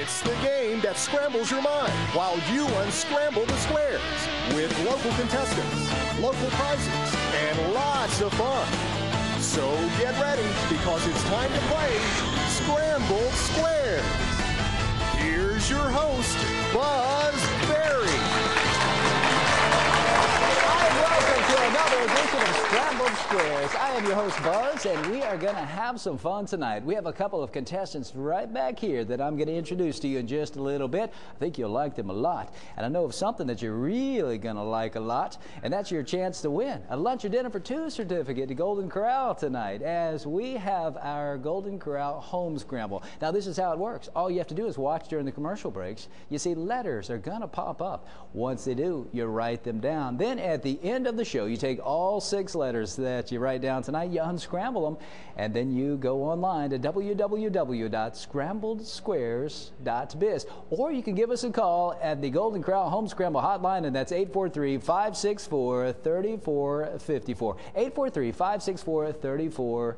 It's the game that scrambles your mind while you unscramble the squares with local contestants, local prizes, and lots of fun. So get ready because it's time to play Sqrambled Squares. Here's your host, Buzz Berry. Welcome to another edition of Sqrambled Squares. I am your host, Buzz, and we are going to have some fun tonight. We have a couple of contestants right back here that I'm going to introduce to you in just a little bit. I think you'll like them a lot. And I know of something that you're really going to like a lot, and that's your chance to win a lunch or dinner for two certificate to Golden Corral tonight, as we have our Golden Corral home scramble. Now, this is how it works. All you have to do is watch during the commercial breaks. You see, letters are going to pop up. Once they do, you write them down. Then at the end of the show, you take all 6 letters that you write down tonight, you unscramble them, and then you go online to www.sqrambledsquares.biz. Or you can give us a call at the Golden Corral Home Scramble Hotline, and that's 843-564-3454. 843-564-3454.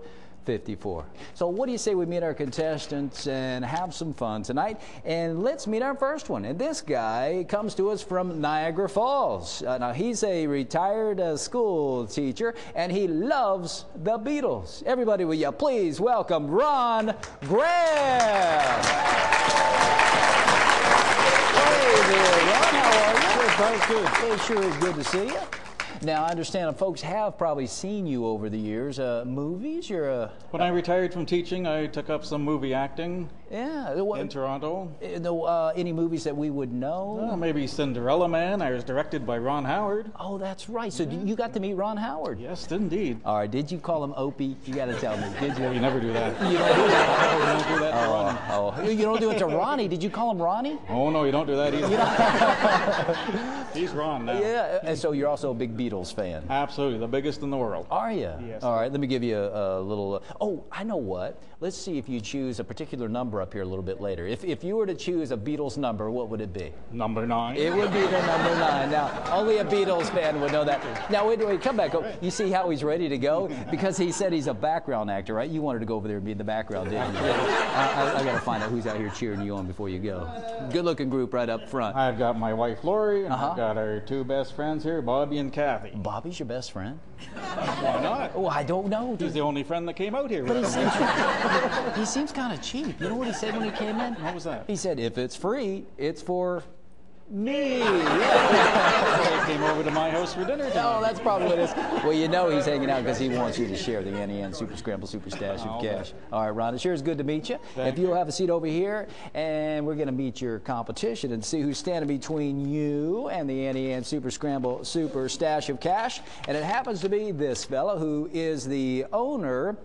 So what do you say we meet our contestants and have some fun tonight? And let's meet our first one. And this guy comes to us from Niagara Falls. Now, he's a retired school teacher, and he loves the Beatles. Everybody, will you please welcome Ron Graham. Hey there, Ron. How are you? Good. It sure is good to see you. Now, I understand folks have probably seen you over the years. Movies? When I retired from teaching, I took up some movie acting in Toronto. Any movies that we would know? Maybe Cinderella Man. I was directed by Ron Howard. Oh, that's right. So you got to meet Ron Howard? Yes, indeed. All right. Did you call him Opie? You got to tell me. Did you? You never do that. You don't do that? You don't do that to Ronnie. Oh, you don't do it to Ronnie. Did you call him Ronnie? Oh, no, you don't do that either. He's Ron now. Yeah, and so you're also a big Beatles fan. Absolutely, the biggest in the world. Are you? Yes. All right, let me give you a little... oh, I know what. Let's see if you choose a particular number up here a little bit later. If you were to choose a Beatles number, what would it be? Number 9. It would be the number 9. Now, only a Beatles fan would know that. Now, wait, come back. You see how he's ready to go? Because he said he's a background actor, right? You wanted to go over there and be in the background, didn't you? I got to find out who's out here cheering you on before you go. Good-looking group right up front. I've got my wife, Lori, and I've got our 2 best friends here, Bobby and Kathy. Bobby's your best friend? Why not? Oh, I don't know. He's the only friend that came out here. But he seems kind of cheap. You know what he said when he came in? What was that? He said, if it's free, it's for me. Yeah. He came over to my house for dinner tonight. Oh, that's probably what it is. Well, you know he's hanging out because he wants you to share the N.E.N. Super Scramble Super Stash of Cash. All right, Ron, it sure is good to meet you. If you'll have a seat over here, and we're going to meet your competition and see who's standing between you and the N.E.N. Super Scramble Super Stash of Cash. And it happens to be this fella who is the owner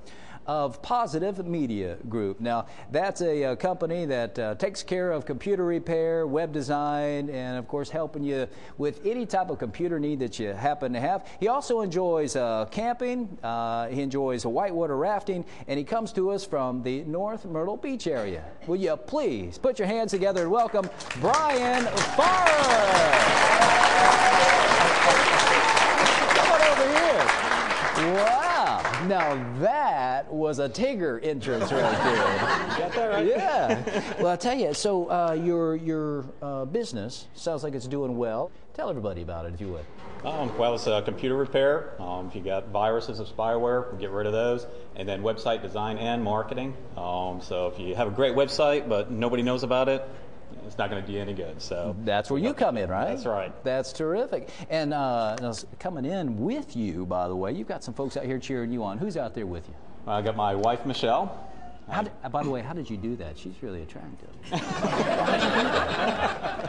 of Positive Media Group. Now, that's a company that takes care of computer repair, web design, and of course helping you with any type of computer need that you happen to have. He also enjoys camping, he enjoys whitewater rafting, and he comes to us from the North Myrtle Beach area. Will you please put your hands together and welcome Bryan Farrar. Come on over here. Wow. Now that was a Tigger entrance right there. You got that right? Yeah. Well, I'll tell you, so your business sounds like it's doing well. Tell everybody about it, if you would. Well, it's computer repair. If you got viruses or spyware, we get rid of those. And then website design and marketing. So if you have a great website but nobody knows about it, it's not going to do you any good. So that's where you come in, right? That's right. That's terrific. And now, coming in with you, by the way, you've got some folks out here cheering you on. Who's out there with you? I got my wife, Michelle. By the way, how did you do that? She's really attractive.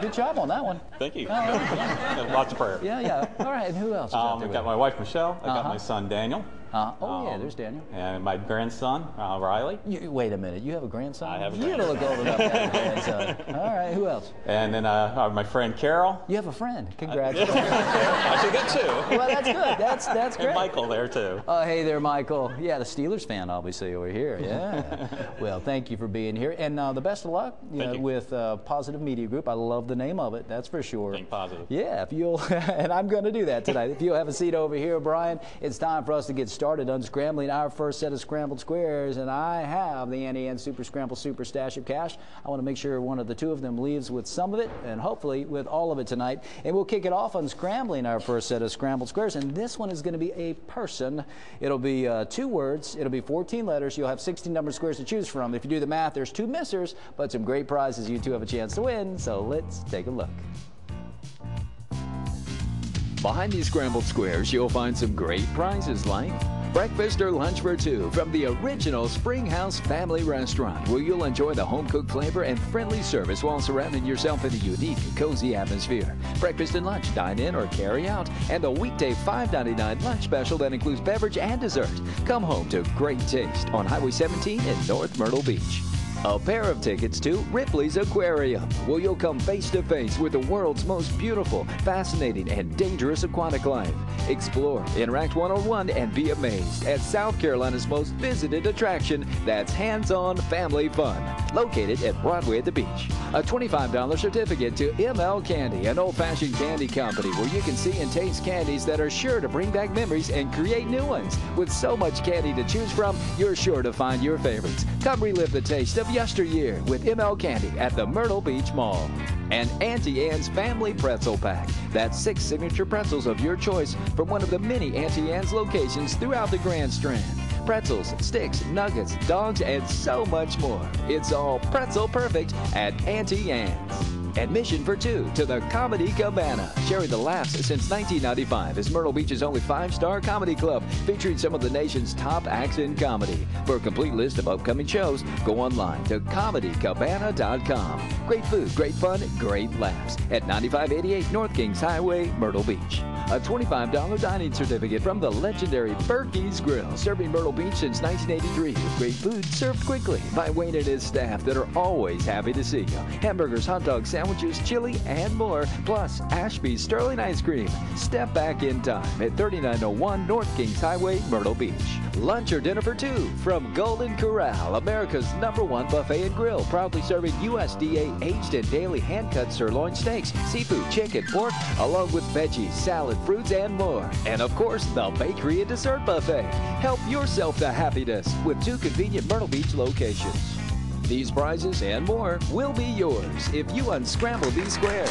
Good job on that one. Thank you. Lots of prayer. Yeah. All right, and who else is out there? I got my wife, Michelle. I got my son, Daniel. Yeah, there's Daniel. And my grandson, Riley. Wait a minute, you have a grandson? I have a grandson. You don't look old enough to have a grandson. All right, who else? And then my friend, Carol. You have a friend. Congratulations. I should get 2. Well, that's good. That's great. And Michael there, too. Hey there, Michael. Yeah, the Steelers fan, obviously, over here. Yeah. Well, thank you for being here. And the best of luck with Positive Media Group. I love the name of it, that's for sure. Think positive. Yeah, if you'll, and I'm going to do that tonight. If you'll have a seat over here, Bryan, it's time for us to get started. started unscrambling our first set of scrambled squares, and I have the Auntie Anne's Super Scramble Super Stash of Cash. I want to make sure one of the two of them leaves with some of it, and hopefully with all of it tonight. And we'll kick it off unscrambling our first set of scrambled squares, and this one is going to be a person. It'll be 2 words. It'll be 14 letters. You'll have 16 numbered squares to choose from. If you do the math, there's 2 missers, but some great prizes you two have a chance to win, so let's take a look. Behind these scrambled squares, you'll find some great prizes like breakfast or lunch for 2 from the original Springhouse Family Restaurant, where you'll enjoy the home-cooked flavor and friendly service while surrounding yourself in a unique, cozy atmosphere. Breakfast and lunch, dine in or carry out, and a weekday $5.99 lunch special that includes beverage and dessert. Come home to great taste on Highway 17 in North Myrtle Beach. A pair of tickets to Ripley's Aquarium, where you'll come face to face with the world's most beautiful, fascinating, and dangerous aquatic life. Explore, interact one-on-one, and be amazed at South Carolina's most visited attraction that's hands-on family fun, located at Broadway at the beach. A $25 certificate to ML Candy, an old-fashioned candy company where you can see and taste candies that are sure to bring back memories and create new ones. With so much candy to choose from, you're sure to find your favorites. Come relive the taste of yesteryear with ML Candy at the Myrtle Beach Mall. And Auntie Anne's Family Pretzel Pack. That's 6 signature pretzels of your choice from one of the many Auntie Anne's locations throughout the Grand Strand. Pretzels, sticks, nuggets, dogs, and so much more. It's all pretzel perfect at Auntie Anne's. Admission for 2 to the Comedy Cabana, sharing the laughs since 1995 as Myrtle Beach's only 5-star comedy club, featuring some of the nation's top acts in comedy. For a complete list of upcoming shows, go online to comedycabana.com. Great food, great fun, great laughs at 9588 North Kings Highway, Myrtle Beach. A $25 dining certificate from the legendary Berkey's Grill, serving Myrtle Beach since 1983 with great food served quickly by Wayne and his staff that are always happy to see you. Hamburgers, hot dogs, sandwiches, chili, and more, plus Ashby's Sterling Ice Cream. Step back in time at 3901 North Kings Highway, Myrtle Beach. Lunch or dinner for 2 from Golden Corral, America's #1 buffet and grill, proudly serving USDA aged and daily hand-cut sirloin steaks, seafood, chicken, pork, along with veggies, salad, fruits, and more. And of course, the bakery and dessert buffet. Help yourself to happiness with 2 convenient Myrtle Beach locations. These prizes and more will be yours if you unscramble these squares.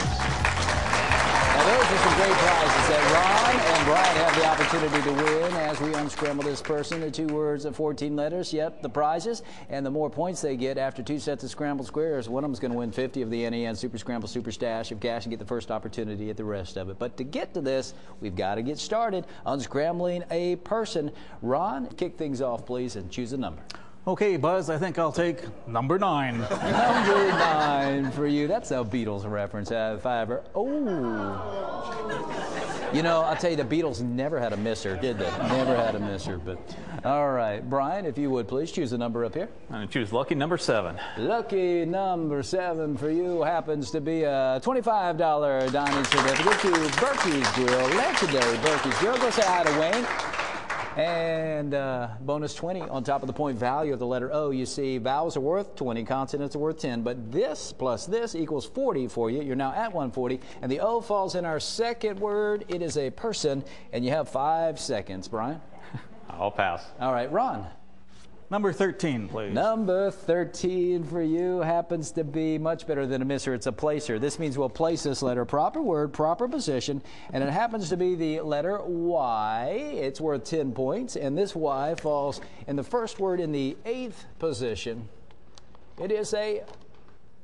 Now, those are some great prizes that Ron and Brian have the opportunity to win as we unscramble this person. The 2 words of 14 letters, yep, the prizes. And the more points they get after 2 sets of scrambled squares, one of them is going to win 50 of the Auntie Anne's Super Scramble Super Stash of Cash and get the first opportunity at the rest of it. But to get to this, we've got to get started unscrambling a person. Ron, kick things off, please, and choose a number. Okay, Buzz, I think I'll take number 9. Number 9 for you. That's a Beatles reference, if I ever. Oh. You know, I'll tell you, the Beatles never had a misser, did they? Never had a misser, but. All right, Brian, if you would, please choose a number up here. I'm going to choose lucky number 7. Lucky number 7 for you happens to be a $25 dining certificate to Berkey's Grill, legendary Berkey's Grill. Go say hi to Wayne. And bonus 20 on top of the point value of the letter O. You see, vowels are worth 20, consonants are worth 10, but this plus this equals 40 for you. You're now at 140, and the O falls in our second word. It is a person, and you have 5 seconds. Brian? I'll pass. All right, Ron. Number 13, please. Number 13 for you happens to be much better than a misser. It's a placer. This means we'll place this letter, proper word, proper position, and it happens to be the letter Y. It's worth 10 points, and this Y falls in the first word in the 8th position. It is a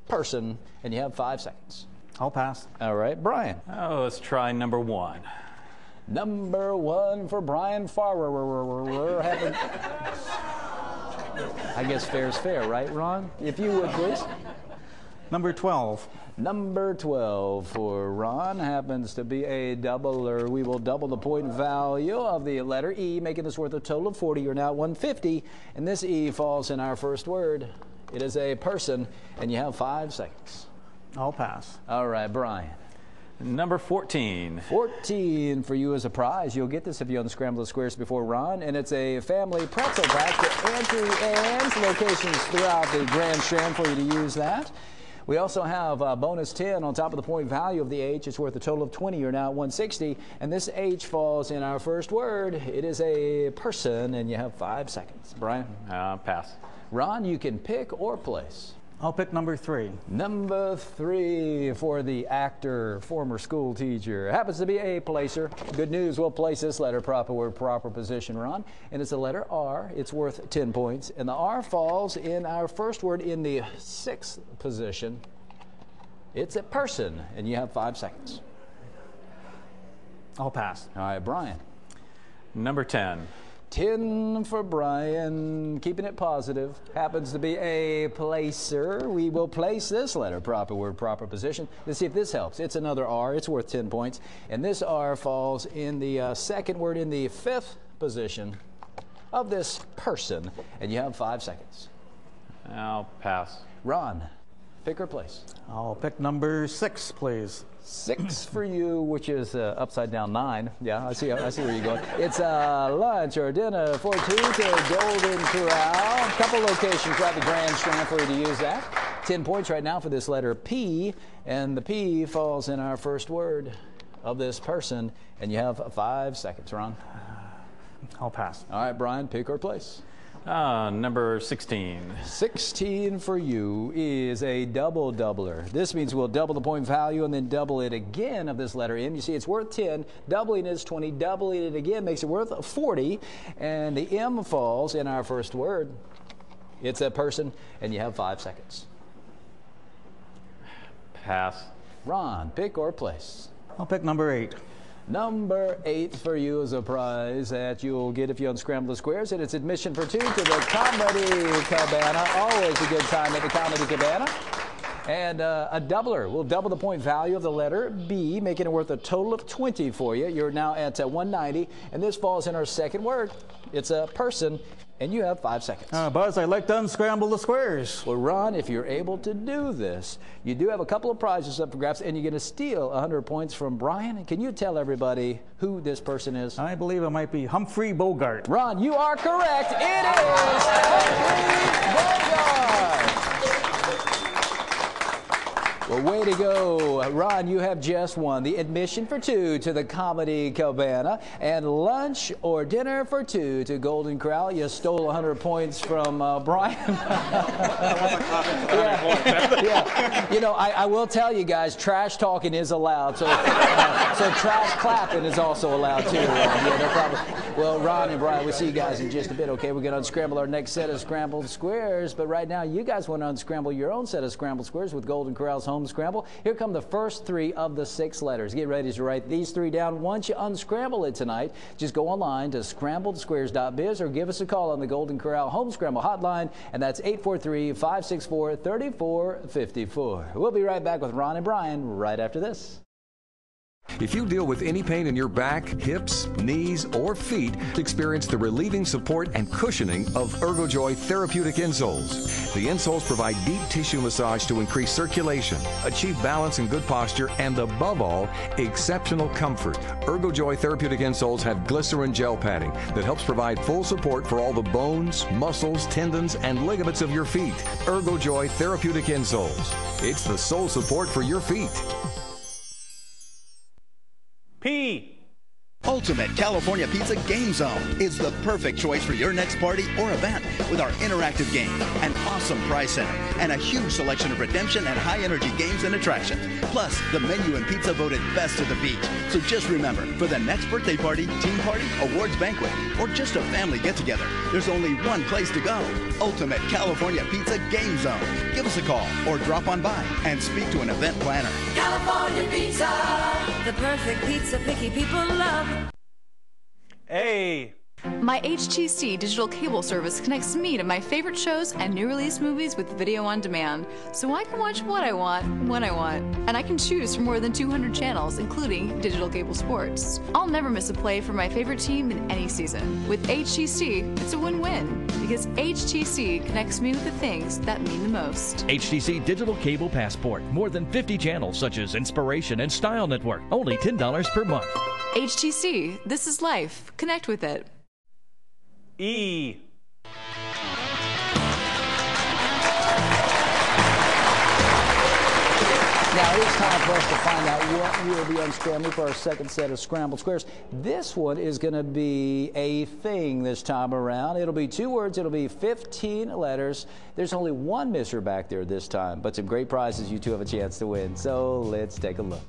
person, and you have 5 seconds. I'll pass. All right, Brian. Oh, let's try number 1. Number 1 for Bryan Farrar. I guess fair's fair, right, Ron? If you would, please. Number 12. Number 12 for Ron happens to be a doubler. We will double the point value of the letter E, making this worth a total of 40. You're now at 150, and this E falls in our first word. It is a person, and you have 5 seconds. I'll pass. All right, Brian. Number 14. 14 for you as a prize. You'll get this if you unscramble the squares before Ron, and it's a family pretzel pack to Auntie Anne's locations throughout the Grand Strand for you to use that. We also have bonus 10 on top of the point value of the H. It's worth a total of 20. You're now at 160. And this H falls in our first word. It is a person, and you have 5 seconds. Brian? Pass. Ron, you can pick or place. I'll pick number 3. Number 3 for the actor, former school teacher. Happens to be a placer. Good news, we'll place this letter proper word, proper position, Ron. And it's the letter R. It's worth 10 points. And the R falls in our first word in the 6th position. It's a person, and you have 5 seconds. I'll pass. All right, Brian. Number 10. 10 for Brian, keeping it positive. Happens to be a placer. We will place this letter, proper word, proper position. Let's see if this helps. It's another R. It's worth 10 points. And this R falls in the second word in the 5th position of this person. And you have 5 seconds. I'll pass. Ron, pick or place. I'll pick number 6, please. 6 for you, which is upside down 9. Yeah, I see where you're going. It's lunch or dinner for 2 to Golden Corral. A couple locations right at the Grand Strand for you to use that. 10 points right now for this letter P, and the P falls in our first word of this person, and you have 5 seconds, Ron. I'll pass. All right, Brian, pick or place. Number 16. 16 for you is a double doubler. This means we'll double the point value and then double it again of this letter M. You see, it's worth 10. Doubling it is 20. Doubling it again makes it worth 40. And the M falls in our first word. It's a person, and you have 5 seconds. Pass. Ron, pick or place. I'll pick number 8. Number 8 for you is a prize that you'll get if you unscramble the squares, and it's admission for 2 to the Comedy Cabana. Always a good time at the Comedy Cabana. And a doubler. We'll double the point value of the letter B, making it worth a total of 20 for you. You're now at 190, and this falls in our second word. It's a person, and you have 5 seconds. Buzz, I'd like to unscramble the squares. Well, Ron, if you're able to do this, you do have a couple of prizes up for grabs, and you're going to steal 100 points from Brian. Can you tell everybody who this person is? I believe it might be Humphrey Bogart. Ron, you are correct. It is Humphrey Bogart. Well, way to go. Ron, you have just won the admission for 2 to the Comedy Cabana and lunch or dinner for 2 to Golden Corral. You stole 100 points from Brian. Yeah. You know, I will tell you guys, trash talking is allowed, so trash clapping is also allowed too. Yeah, no problem. Well, Ron and Brian, we'll see you guys in just a bit, okay? We're going to unscramble our next set of scrambled squares, but right now you guys want to unscramble your own set of scrambled squares with Golden Corral's Home Scramble. Here come the first 3 of the 6 letters. Get ready to write these 3 down. Once you unscramble it tonight, just go online to scrambledsquares.biz or give us a call on the Golden Corral Home Scramble hotline, and that's 843-564-3454. We'll be right back with Ron and Brian right after this. If you deal with any pain in your back, hips, knees, or feet, experience the relieving support and cushioning of ErgoJoy therapeutic insoles. The insoles provide deep tissue massage to increase circulation, achieve balance and good posture, and above all, exceptional comfort. ErgoJoy therapeutic insoles have glycerin gel padding that helps provide full support for all the bones, muscles, tendons, and ligaments of your feet. ErgoJoy therapeutic insoles. It's the sole support for your feet. P. Ultimate California Pizza Game Zone is the perfect choice for your next party or event with our interactive game, an awesome prize center, and a huge selection of redemption and high-energy games and attractions. Plus, the menu and pizza voted best of the beach. So just remember, for the next birthday party, team party, awards banquet, or just a family get-together, there's only one place to go. Ultimate California Pizza Game Zone. Give us a call or drop on by and speak to an event planner. California Pizza, the perfect pizza picky people love. A. My HTC digital cable service connects me to my favorite shows and new release movies with video on demand, so I can watch what I want, when I want, and I can choose from more than 200 channels, including digital cable sports. I'll never miss a play for my favorite team in any season. With HTC, it's a win-win, because HTC connects me with the things that mean the most. HTC Digital Cable Passport. More than 50 channels such as Inspiration and Style Network. Only $10 per month. HTC, this is life. Connect with it. E. Now it's time for us to find out what will be unscrambling for our second set of scrambled squares. This one is going to be a thing this time around. It'll be 2 words. It'll be 15 letters. There's only one misser back there this time, but some great prizes you two have a chance to win. So let's take a look.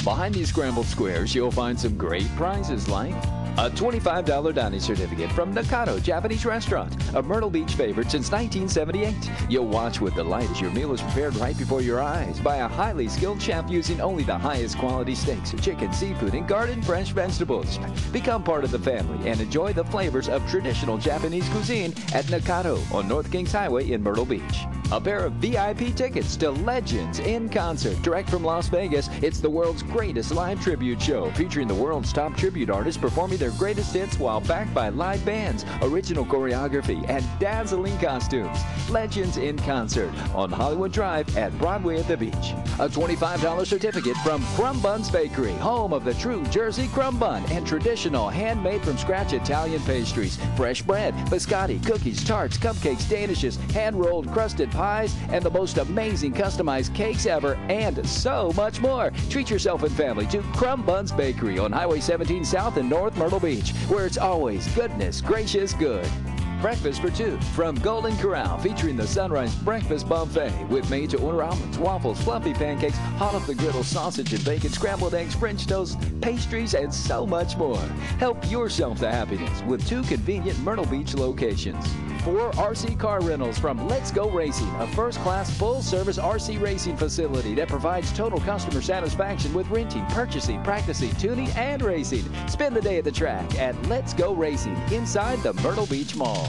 Behind these scrambled squares, you'll find some great prizes like a $25 dining certificate from Untitled Japanese Restaurant, a Myrtle Beach favorite since 1978. You'll watch with delight as your meal is prepared right before your eyes by a highly skilled chef using only the highest quality steaks, chicken, seafood, and garden fresh vegetables. Become part of the family and enjoy the flavors of traditional Japanese cuisine at Nakano on North Kings Highway in Myrtle Beach. A pair of VIP tickets to Legends in Concert, direct from Las Vegas. It's the world's greatest live tribute show, featuring the world's top tribute artists performing their greatest hits while backed by live bands, original choreography, and dazzling costumes. Legends in Concert on Hollywood Drive at Broadway at the Beach. A $25 certificate from Crumb Buns Bakery, home of the true Jersey crumb bun and traditional handmade from scratch Italian pastries, fresh bread, biscotti, cookies, tarts, cupcakes, danishes, hand-rolled crusted pies, and the most amazing customized cakes ever, and so much more. Treat yourself and family to Crumb Buns Bakery on Highway 17 South in North Myrtle Beach, where it's always goodness gracious good. Breakfast for 2 from Golden Corral, featuring the Sunrise Breakfast Buffet with made-to-order omelets, waffles, fluffy pancakes, hot off the griddle sausage and bacon, scrambled eggs, French toast, pastries, and so much more. Help yourself to happiness with 2 convenient Myrtle Beach locations. 4 RC car rentals from Let's Go Racing, a first-class full-service RC racing facility that provides total customer satisfaction with renting, purchasing, practicing, tuning, and racing. Spend the day at the track at Let's Go Racing inside the Myrtle Beach Mall.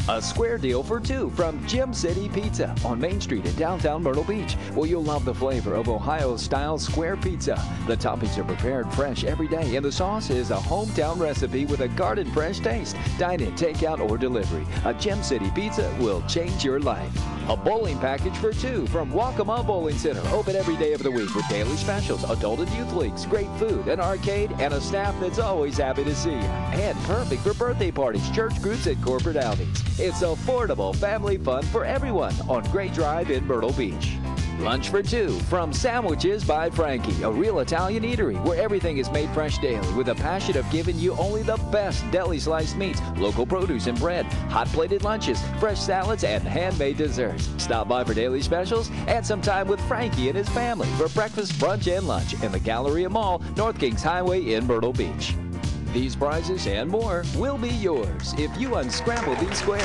A square deal for 2 from Gym City Pizza on Main Street in downtown Myrtle Beach, where you'll love the flavor of Ohio-style square pizza. The toppings are prepared fresh every day, and the sauce is a hometown recipe with a garden-fresh taste. Dine in, takeout, or delivery. A Gym City Pizza will change your life. A bowling package for 2 from Waccamaw Bowling Center, open every day of the week with daily specials, adult and youth leagues, great food, an arcade, and a staff that's always happy to see you. And perfect for birthday parties, church groups, and corporate outings. It's affordable family fun for everyone on Great Drive in Myrtle Beach. Lunch for 2 from Sandwiches by Frankie, a real Italian eatery where everything is made fresh daily with a passion of giving you only the best deli sliced meats, local produce and bread, hot plated lunches, fresh salads, and handmade desserts. Stop by for daily specials and some time with Frankie and his family for breakfast, brunch, and lunch in the Galleria Mall, North Kings Highway in Myrtle Beach. These prizes and more will be yours if you unscramble these squares.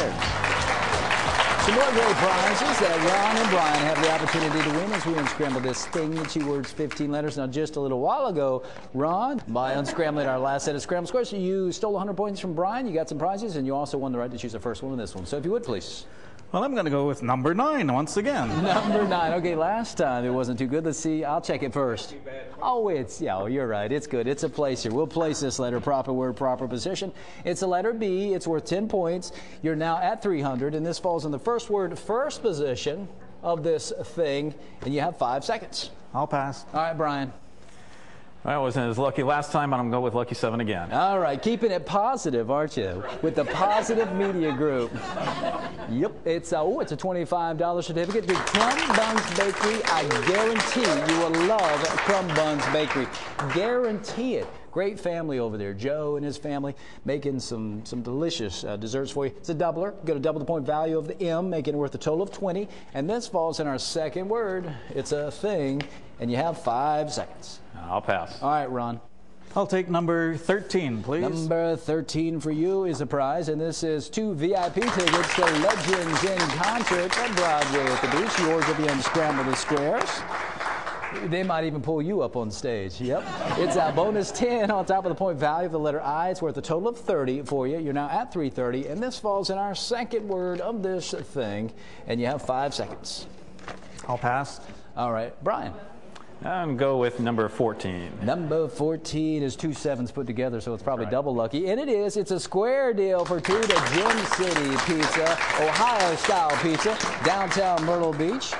Some more great prizes that Ron and Brian have the opportunity to win as we unscramble this thing, 2 words, 15 letters. Now, just a little while ago, Ron, by unscrambling our last set of scrambled squares, you stole 100 points from Brian. You got some prizes, and you also won the right to choose the first one in this one. So if you would, please. Well, I'm going to go with number 9 once again. Number 9. Okay, last time it wasn't too good. Let's see. I'll check it first. Oh, you're right. It's good. It's a placer. We'll place this letter, proper word, proper position. It's a letter B. It's worth 10 points. You're now at 300, and this falls in the first word, first position of this thing, and you have 5 seconds. I'll pass. All right, Brian. I wasn't as lucky last time, and I'm going to go with lucky 7 again. All right, keeping it positive, aren't you? With the Positive Media Group. Yep, it's a $25 certificate to Crumb Buns Bakery. I guarantee you will love Crumb Buns Bakery. Guarantee it. Great family over there. Joe and his family making some delicious desserts for you. It's a doubler. You're going to double the point value of the M, making it worth a total of 20. And this falls in our second word. It's a thing, and you have 5 seconds. I'll pass. All right, Ron. I'll take number 13, please. Number 13 for you is a prize, and this is 2 VIP tickets to Legends in Concert at Broadway at the Beach. Yours will be Sqrambled Squares. They might even pull you up on stage. Yep. It's a bonus 10 on top of the point value of the letter I. It's worth a total of 30 for you. You're now at 330, and this falls in our second word of this thing, and you have 5 seconds. I'll pass. All right, Brian. I'm going to go with number 14. Number 14 is 2 sevens put together, so it's probably double lucky. And it is. It's a square deal for 2 to Gym City Pizza, Ohio-style pizza, downtown Myrtle Beach.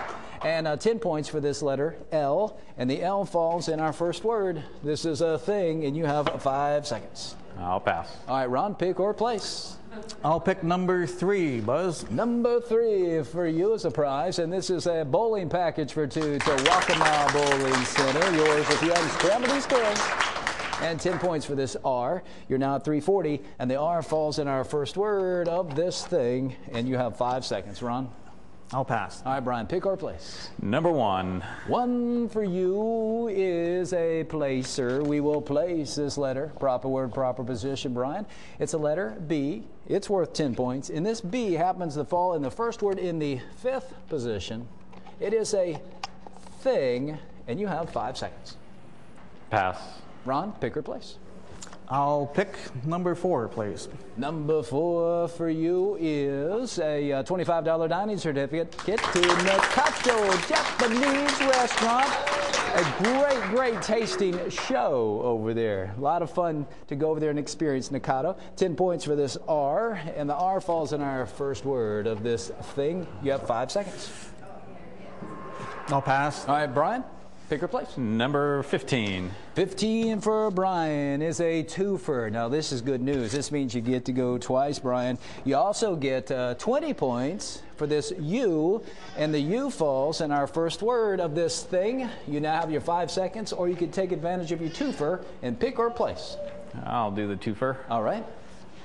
And 10 points for this letter, L. And the L falls in our first word. This is a thing, and you have 5 seconds. I'll pass. All right, Ron, pick or place. I'll pick number 3, Buzz. Number 3 for you is a prize, and this is a bowling package for 2 to Waccamaw Bowling Center. Yours if you unscramble these squares. And 10 points for this R. You're now at 340, and the R falls in our first word of this thing, and you have 5 seconds. Ron? I'll pass. All right, Brian, pick or place. Number 1. 1 for you is a placer. We will place this letter. Proper word, proper position, Brian. It's a letter B. It's worth 10 points. And this B happens to fall in the first word in the 5th position. It is a thing, and you have 5 seconds. Pass. Ron, pick or place. I'll pick number 4, please. Number 4 for you is a $25 dining certificate to Untitled Japanese restaurant. A great tasting show over there. A lot of fun to go over there and experience Nakata. 10 points for this R, and the R falls in our first word of this thing. You have 5 seconds. I'll pass. All right, Brian. Pick or place. Number 15. 15 for Brian is a twofer. Now, this is good news. This means you get to go twice, Brian. You also get 20 points for this U, and the U falls in our first word of this thing. You now have your 5 seconds, or you could take advantage of your twofer and pick or place. I'll do the twofer. All right.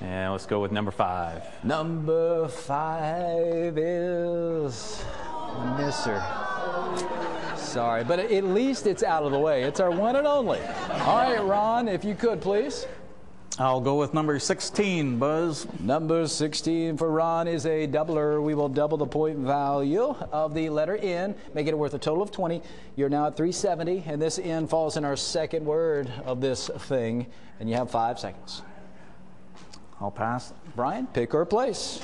And let's go with number 5. Number 5 is a misser. Sorry, but at least it's out of the way. It's our one and only. All right, Ron, if you could, please. I'll go with number 16, Buzz. Number 16 for Ron is a doubler. We will double the point value of the letter N, make it worth a total of 20. You're now at 370, and this N falls in our second word of this thing, and you have 5 seconds. I'll pass. Brian, pick or place.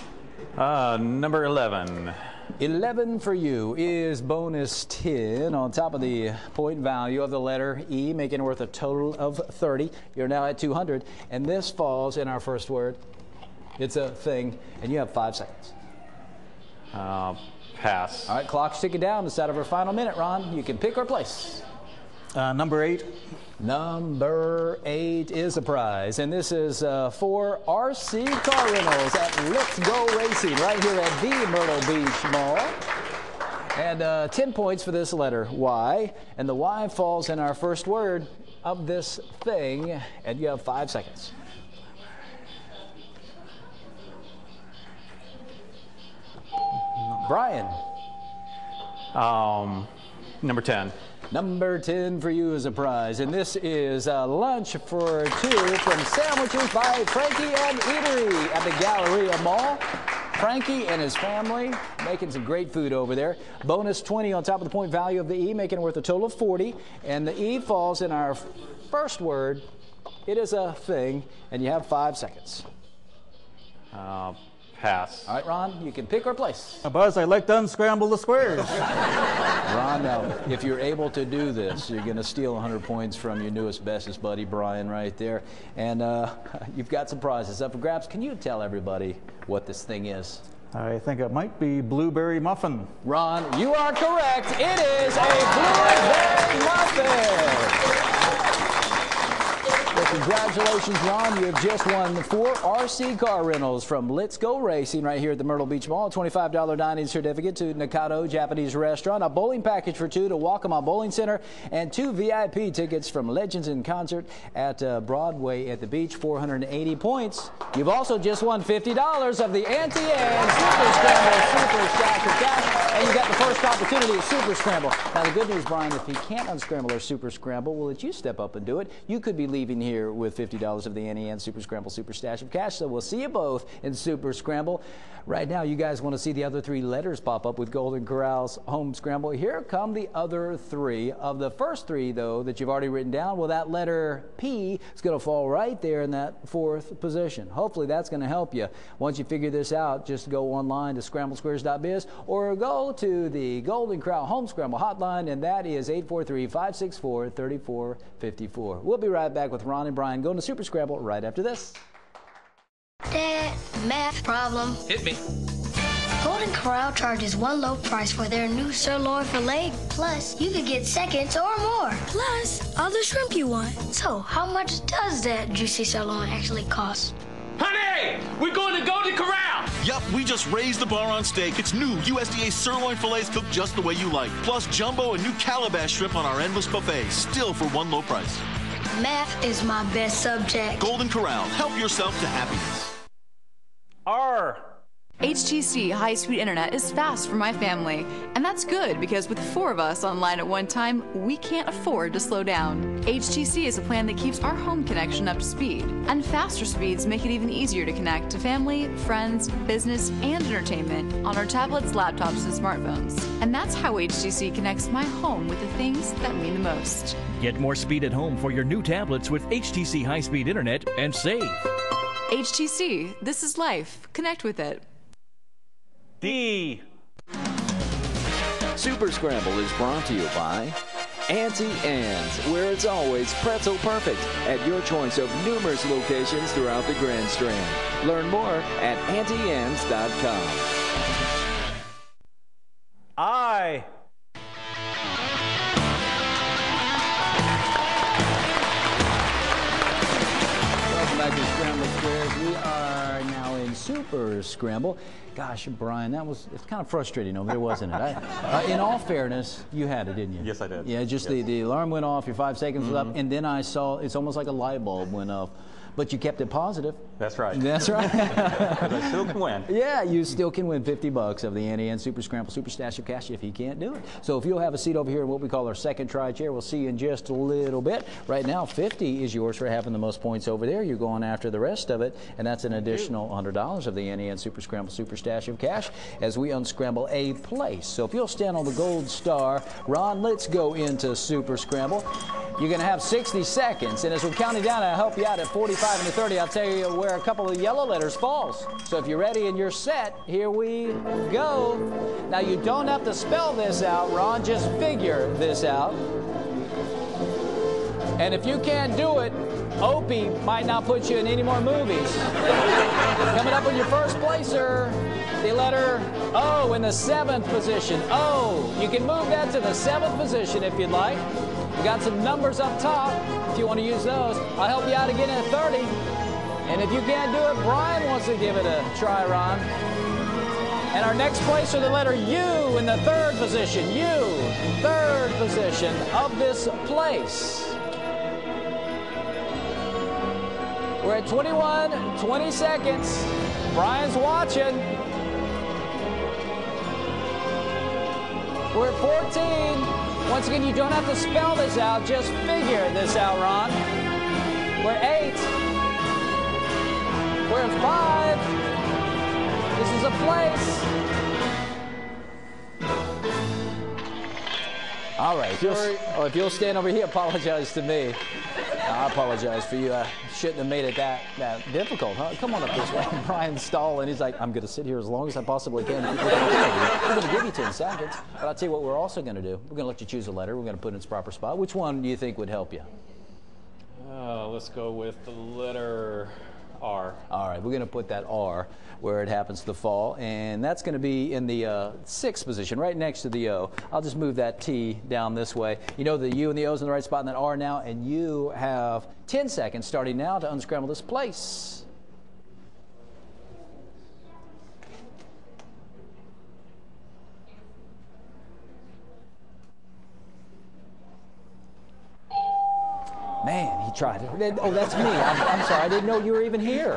Number 11. 11 for you is bonus 10 on top of the point value of the letter E, making it worth a total of 30. You're now at 200, and this falls in our first word. It's a thing, and you have 5 seconds. Pass. All right, clock's ticking down. It's out of our final minute, Ron. You can pick or place. Number 8. Number 8 is a prize, and this is for RC car rentals at Let's Go Racing right here at the Myrtle Beach Mall. And 10 points for this letter Y, and the Y falls in our first word of this thing, and you have 5 seconds. Brian. Number 10. Number 10 for you is a prize, and this is lunch for 2 from Sandwiches by Frankie and Eatery at the Galleria Mall. Frankie and his family making some great food over there. Bonus 20 on top of the point value of the E, making it worth a total of 40. And the E falls in our first word. It is a thing, and you have 5 seconds. Pass. All right, Ron, you can pick or place. Buzz, I'd like to unscramble the squares. Ron, now, if you're able to do this, you're going to steal 100 points from your newest, bestest buddy, Brian, right there. And you've got some prizes up for grabs. Can you tell everybody what this thing is? I think it might be blueberry muffin. Ron, you are correct. It is a blueberry muffin. Well, congratulations, Ron. You have just won 4 RC car rentals from Let's Go Racing right here at the Myrtle Beach Mall. A $25 dining certificate to Nakata Japanese Restaurant, a bowling package for 2 to Waccamaw Bowling Center, and 2 VIP tickets from Legends in Concert at Broadway at the Beach. 480 points. You've also just won $50 of the Anti-Ann Super Scramble Super Stack of Cash, and you got the first opportunity at Super Scramble. Now, the good news, Brian, if you can't unscramble or Super Scramble, we'll let you step up and do it. You could be leaving here with $50 of the Anti-Ann Super Scramble Super Stash of Cash, so we'll see you both in Super Scramble. Right now, you guys want to see the other 3 letters pop up with Golden Corral's Home Scramble. Here come the other 3. Of the first 3, though, that you've already written down, well, that letter P is going to fall right there in that 4th position. Hopefully, that's going to help you. Once you figure this out, just go online to scramblesquares.biz or go to the Golden Corral Home Scramble hotline, and that is 843-564-3454. We'll be right back with Ron and Brian going to Super Scramble right after this. Dad, math problem. Hit me. Golden Corral charges one low price for their new sirloin filet. Plus, you could get seconds or more. Plus, all the shrimp you want. So, how much does that juicy sirloin actually cost? Honey, we're going to Golden Corral. Yup, we just raised the bar on steak. It's new USDA sirloin fillets cooked just the way you like. Plus jumbo and new calabash shrimp on our endless buffet, still for one low price. Math is my best subject. Golden Corral, help yourself to happiness. R. HTC high-speed internet is fast for my family, and that's good because with 4 of us online at one time, we can't afford to slow down. HTC is a plan that keeps our home connection up to speed, and faster speeds make it even easier to connect to family, friends, business, and entertainment on our tablets, laptops, and smartphones. And that's how HTC connects my home with the things that mean the most. Get more speed at home for your new tablets with HTC high-speed internet and save. HTC, this is life. Connect with it. D. Super Scramble is brought to you by Auntie Anne's, where it's always pretzel perfect at your choice of numerous locations throughout the Grand Strand. Learn more at AuntieAnne's.com. I. Welcome back to Sqrambled Squares. We are now in Super Scramble. Gosh, Brian, it's kind of frustrating over there, wasn't it? In all fairness, you had it, didn't you? Yes, I did. Yeah, just yes. the alarm went off, your 5 seconds was up, and then I saw it's almost like a light bulb went off. But you kept it positive. That's right. That's right. Because I still can win. Yeah, you still can win $50 of the Auntie Anne's Super Scramble Super Stash of Cash if he can't do it. So if you'll have a seat over here in what we call our second try chair, we'll see you in just a little bit. Right now, 50 is yours for having the most points over there. You're going after the rest of it, and that's an additional $100 of the Auntie Anne's Super Scramble Super Stash of Cash as we unscramble a place. So if you'll stand on the gold star, Ron, let's go into Super Scramble. You're going to have 60 seconds, and as we're counting down, I'll help you out at 45 and 30. I'll tell you where a couple of yellow letters falls. So if you're ready and you're set, here we go. Now you don't have to spell this out, Ron, just figure this out. And if you can't do it, Opie might not put you in any more movies. Coming up with your first placer, the letter O in the 7th position. O, you can move that to the 7th position if you'd like. We got some numbers up top if you want to use those. I'll help you out again at 30. And if you can't do it, Brian wants to give it a try, Ron. And our next place are the letter U in the 3rd position. U, 3rd position of this place. We're at 21, 20 seconds. Brian's watching. We're at 14. Once again, you don't have to spell this out, just figure this out, Ron. We're 8. We're at 5. This is a place. All right, if you'll stand over here, apologize to me. I apologize for you. I shouldn't have made it that difficult, huh? Come on up this way. Brian's stalling. He's like, I'm going to sit here as long as I possibly can. We're going to give you 10 seconds. But I'll tell you what we're also going to do. We're going to let you choose a letter. We're going to put it in its proper spot. Which one do you think would help you? Let's go with the letter R. All right, we're going to put that R where it happens to fall, and that's going to be in the 6th position, right next to the O. I'll just move that T down this way. You know the U and the O's in the right spot and that R now, and you have 10 seconds starting now to unscramble this place. Man, he tried it. Oh, that's me. I'm sorry. I didn't know you were even here.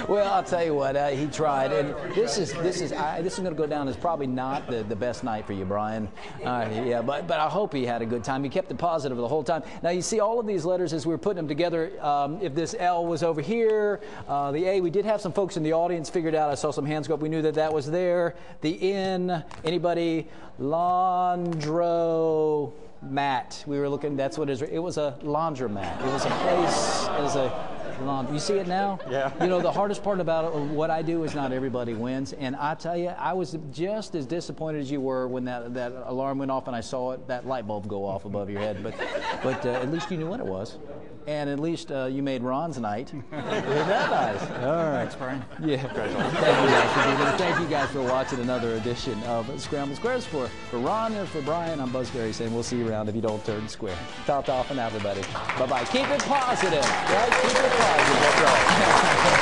Well, I'll tell you what. He tried, and this is going to go down as probably not the best night for you, Brian. Yeah, but I hope he had a good time. He kept it positive the whole time. Now you see all of these letters as we were putting them together. If this L was over here, the A, we did have some folks in the audience figured out. I saw some hands go up. We knew that was there. The N, anybody? Laundromat. We were looking, that's what it was a laundromat. It was a place, it was a laundry. You see it now? Yeah. You know, the hardest part about what I do is not everybody wins. And I tell you, I was just as disappointed as you were when that alarm went off and I saw that light bulb go off above your head. But at least you knew what it was. and at least you made Ron's night. Isn't that nice? All right. Thanks, Brian. Yeah. Thank you guys for being here. Thank you guys for watching another edition of Sqrambled Squares. For Ron and for Brian, I'm Buzz Berry saying we'll see you around if you don't turn square. Top off and everybody. Bye-bye. Keep it positive. Right? Keep it positive. That's right.